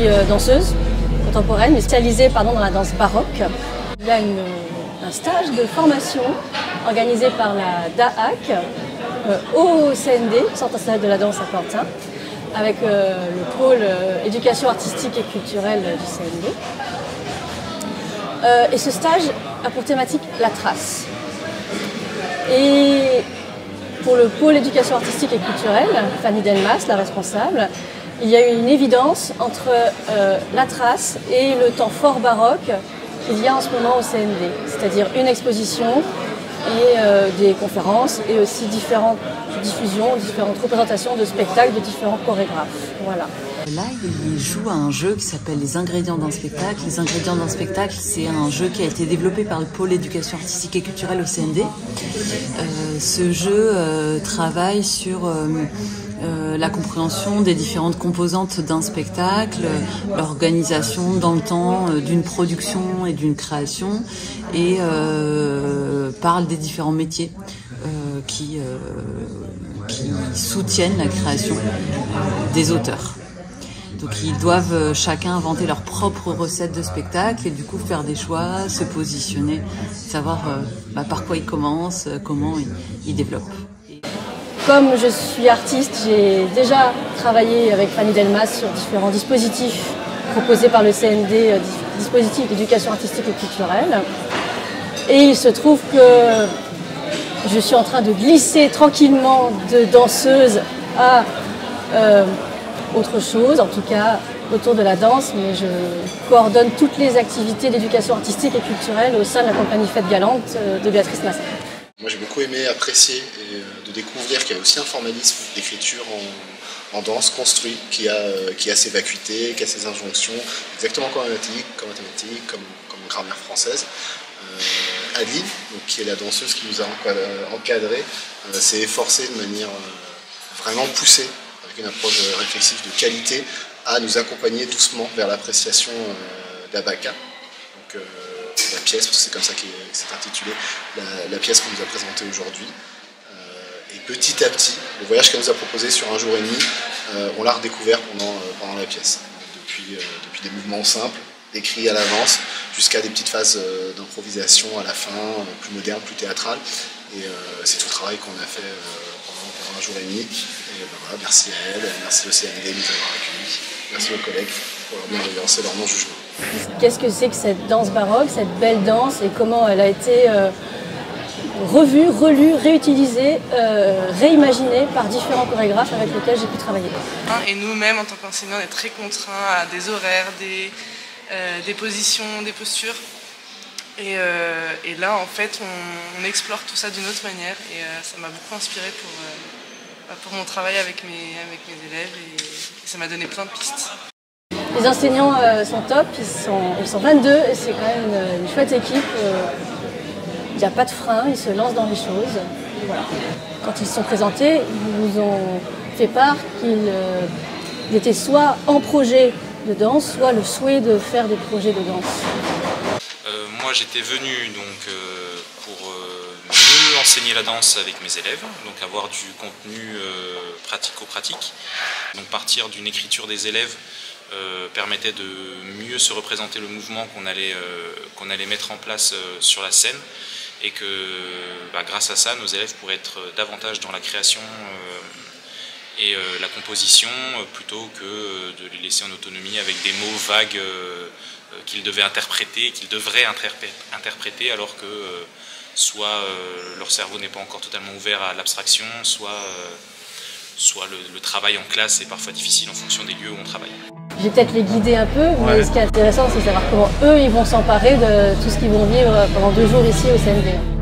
suis danseuse contemporaine, mais spécialisée dans la danse baroque. Il y a un stage de formation organisé par la DAAC au CND, Centre national de la danse à Pantin, avec le pôle éducation artistique et culturelle du CND. Et ce stage a pour thématique la trace. Et pour le pôle éducation artistique et culturelle, Fanny Delmas, la responsable, il y a eu une évidence entre la trace et le temps fort baroque qu'il y a en ce moment au CND, c'est-à-dire une exposition et des conférences et aussi différentes diffusions, différentes représentations de spectacles de différents chorégraphes. Voilà. Là, il joue à un jeu qui s'appelle Les ingrédients d'un spectacle. Les ingrédients d'un spectacle, c'est un jeu qui a été développé par le pôle éducation artistique et culturelle au CND. Ce jeu travaille sur la compréhension des différentes composantes d'un spectacle, l'organisation dans le temps d'une production et d'une création, et parle des différents métiers qui soutiennent la création des auteurs. Donc ils doivent chacun inventer leur propre recette de spectacle et du coup faire des choix, se positionner, savoir par quoi ils commencent, comment ils développent. Comme je suis artiste, j'ai déjà travaillé avec Fanny Delmas sur différents dispositifs proposés par le CND, dispositifs d'éducation artistique et culturelle. Et il se trouve que je suis en train de glisser tranquillement de danseuse à autre chose, en tout cas autour de la danse, mais je coordonne toutes les activités d'éducation artistique et culturelle au sein de la compagnie Fête Galante de Béatrice Massin. Moi j'ai beaucoup aimé apprécier et de découvrir qu'il y a aussi un formalisme d'écriture en danse construit, qui a ses vacuités, qui a ses injonctions, exactement comme en mathématiques, comme en grammaire française. Adeline, qui est la danseuse qui nous a encadrés, s'est efforcée de manière vraiment poussée, avec une approche réflexive de qualité, à nous accompagner doucement vers l'appréciation d'Abaka. Donc la pièce, parce que c'est comme ça que c'est intitulé, la pièce qu'on nous a présentée aujourd'hui. Et petit à petit, le voyage qu'elle nous a proposé sur un jour et demi, on l'a redécouvert pendant la pièce. Depuis des mouvements simples, écrits à l'avance, jusqu'à des petites phases d'improvisation à la fin, plus modernes, plus théâtrales. Et c'est tout le travail qu'on a fait pendant un jour et demi. Et voilà, merci à elle, merci au CND de nous avoir accueillis, merci aux collègues pour leur bienveillance et leur non-jugement. Qu'est-ce que c'est que cette danse baroque, cette belle danse, et comment elle a été revue, relue, réutilisée, réimaginée par différents chorégraphes avec lesquels j'ai pu travailler. Et nous-mêmes, en tant qu'enseignants, on est très contraints à des horaires, des positions, des postures. Et là, en fait, on explore tout ça d'une autre manière. Et ça m'a beaucoup inspirée pour mon travail avec mes élèves. Et ça m'a donné plein de pistes. Les enseignants sont top, ils sont 22 et c'est quand même une chouette équipe. Il n'y a pas de frein, ils se lancent dans les choses. Voilà. Quand ils se sont présentés, ils nous ont fait part qu'ils étaient soit en projet de danse, soit le souhait de faire des projets de danse. Moi j'étais venu donc pour mieux enseigner la danse avec mes élèves, donc avoir du contenu pratico-pratique. Donc partir d'une écriture des élèves permettait de mieux se représenter le mouvement qu'on allait mettre en place sur la scène, et que grâce à ça nos élèves pourraient être davantage dans la création et la composition, plutôt que de les laisser en autonomie avec des mots vagues qu'ils devaient interpréter, qu'ils devraient interpréter, alors que soit leur cerveau n'est pas encore totalement ouvert à l'abstraction, soit le travail en classe est parfois difficile en fonction des lieux où on travaille. Je vais peut-être les guider un peu, mais ce qui est intéressant, c'est de savoir comment eux ils vont s'emparer de tout ce qu'ils vont vivre pendant 2 jours ici au CND.